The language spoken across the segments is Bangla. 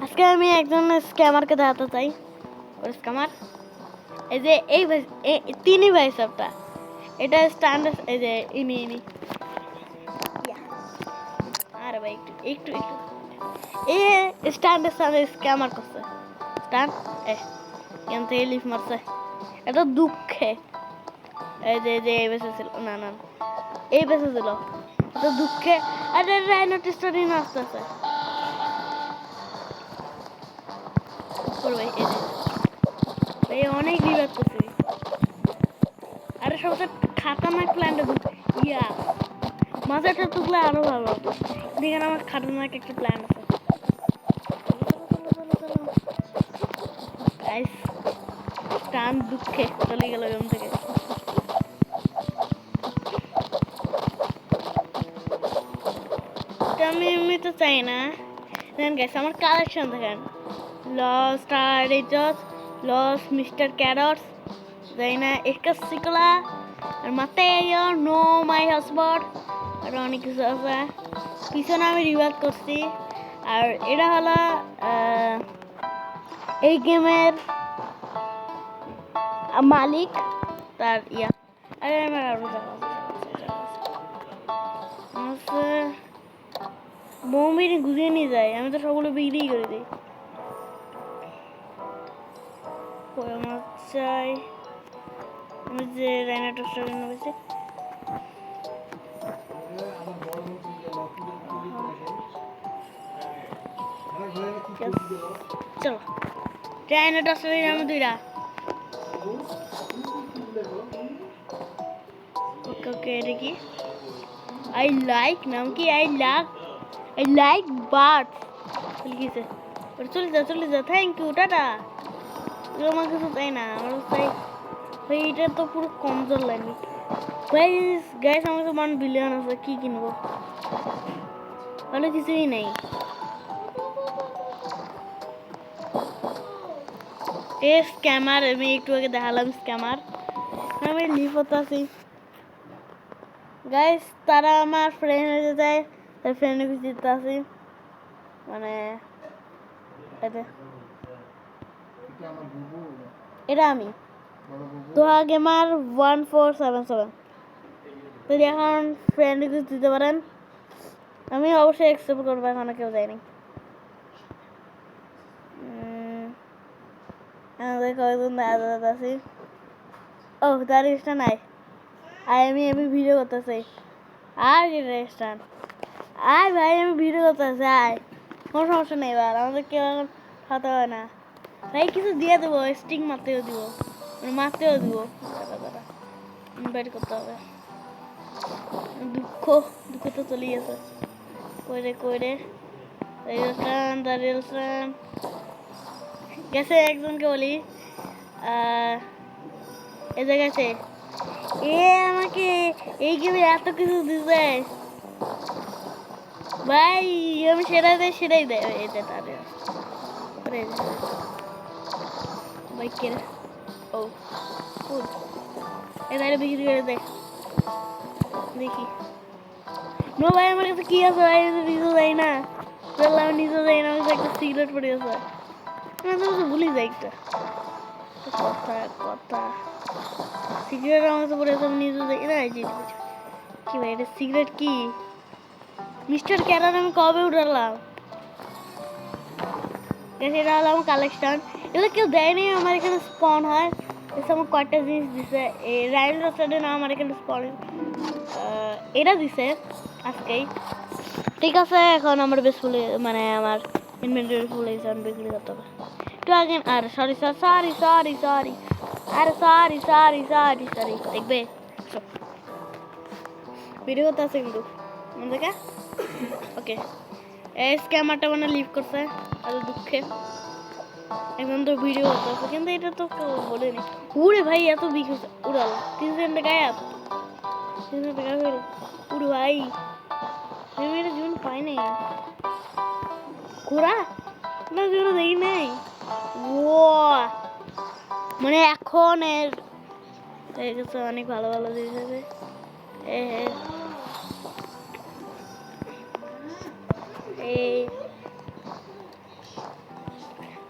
আজকে আমি একজন স্ক্যামারকে দেখাতে চাই। ওর স্ক্যামার এই যে তিনই ভাই সবটা এটা স্ট্যান্ড এই যে ইনি আরে ভাই একটু এ স্ট্যান্ডের সামনে স্ক্যামার করছে। স্ট্যান্ড এখান থেকে লিফ মারছে এটা দুঃখে। এই যে এই বেঁচে ছিল না এই বেঁচে ছিল এটা দুঃখে। আরে রাইনোটিসটা নিয়ে আসতেছে ভাই অনেক বিবাদ করছি। আরে সবচেয়ে খাতারনাক প্ল্যানটা ইয়া মাজাটা টুকলে আরো ভালো হতো। দেখেন আমার খাতারনাক একটা প্ল্যান আছে। গাইস টান দুঃখে চলে গেল এখান থেকে। আমি এমনি তো চাই না। দেখেন গাইস আমার কালেকশন দেখেন লস্ট আরিজস লস মিস্টার ক্যারটস জাইনা একাসিকলা আর মাতেও নো মাই হাসবার্ড আর অনেক কিছু আছে। পিছনে আমি রিভাইভ করছি। আর এটা হলো এই গেমের মালিক তার ইয়া। আরে আমার আরো জায়গা আছে বৌমির ঘুরিয়ে নিয়ে যায়। আমি তো সবগুলো বিক্রি করে দিই। আমার চাই আমি যে রাইনাটোসটা নিয়েছি চলো রাইনাটোসটা নিয়ে আমি দুইটা ওকে এটা কি আই লাইক নাম কি আই লাইক বার্ডস লিখেছে। চলে যা থ্যাংক ইউ টাটা। আমার কিছু তাই না আমার চাই ভাই এটা তো পুরো কমজোর লাগে ভাই। গ্যাস আমার তো 1 বিলিয়ন আছে কি কিনবো ভালো কিছুই নেই। এ স্ক্যামার আমি একটু আগে দেখালাম স্ক্যামার আমি লিফত আছি গাইস। তারা আমার ফ্রেন্ড হয়ে যায় তার ফ্রেন্ডে কিছু দিতে আছি মানে এটা আমি তো আগে আমার 1477 যদি এখন ফ্রেন্ড রিকোয়েস্ট দিতে পারেন আমি অবশ্যই অ্যাকসেপ্ট করবো। এখনো কেউ যায়নি। আমাদের কয়েকজন আলাদা আছি। ও তার ইনস্টা নাই আমি ভিডিও করতেছি আর কি রেস্টান আয় ভাই আমি ভিডিও করতেছি আয় কোনো সমস্যা নেই। এবার আমাদের কেউ এখন খাতে হয় না ভাই কিছু দিয়ে দেবো স্টিং মারতেও দিব দাদা ইনভাইট করতে হবে। দুঃখ তো চলে গেছে কইরে গেছে একজনকে বলি এ গেছে আমাকে এই গেমে এত কিছু দিছে ভাই আমি সেটাই দেয় এটা তাদের ভাই কে ও এবারে বিক্রি করে দেখ দেখি নো ভাই আমার কাছে কি আছে ভাই নিজে যাই না আমি নিজে যাই না আমার কাছে একটা সিগারেট পড়ে আছে আমি তো ভুলি যাই একটা কথা সিগারেট আমার কাছে পড়ে আছে আমি নিজে যাই না কি ভাই এটা সিগারেট কি মিস্টার ক্যারার আমি কবে উঠালাম এটা হলো আমার কালেকশন। এগুলো কেউ দেয়নি আমার এখানে স্পন হয় আমার কয়েকটা জিনিস দিছে এই রাইল রোস্টারে না আমার এখানে স্পন এটা দিছে আজকেই ঠিক আছে। এখন আমার বেশ ফুল মানে আমার ইনভেন্টরি ফুল হয়েছে বিক্রি করতে হবে একটু আগে। আর সরি আরে সরি দেখবে ভিডিও করতে আছে কিন্তু দেখা ওকে এই স্ক্যামারটা মানে লিভ করছে আর দুঃখে এখন তো ভিডিও করতে কিন্তু এটা তো কেউ বলেনি। উড়ে ভাই এত বিক্রি উড়াল 3 সেকেন্ডে গায়েব উড়ে ভাই আমি এটা জীবন পাই নাই ঘোরা না জীবন দেখি নাই ও মানে এখন এর অনেক ভালো জিনিস আছে।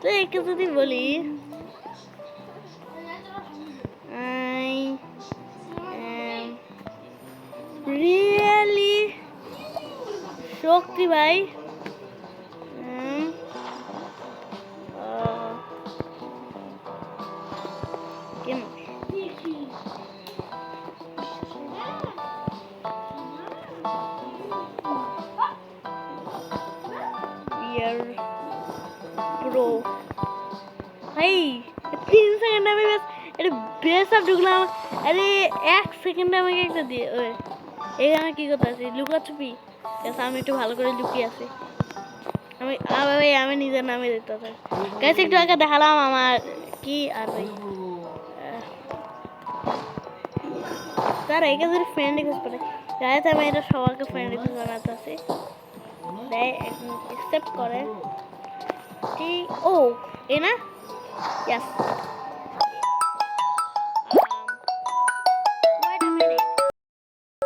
তো একে যদি বলি I am really শক্তি ভাই কেন প্রো ভাই 3 সেকেন্ড আমি বেশ এটা বেশ আর ঢুকলাম আরে 1 সেকেন্ড আমাকে একটা দিয়ে ওই এখানে কি করতে আছি লুকাছুপি আমি একটু ভালো করে লুকিয়ে আছি আমি নিজের নামে দিতে চাই গাইস একটু আগে দেখালাম আমার কি আর ভাই স্যার একে যদি ফ্রেন্ড রিকোয়েস্ট করে গাইস আমি এটা সবাইকে ফ্রেন্ড রিকোয়েস্ট বানাতে আছি দেয় অ্যাকসেপ্ট করে ঠিক ও এ না ইয়েস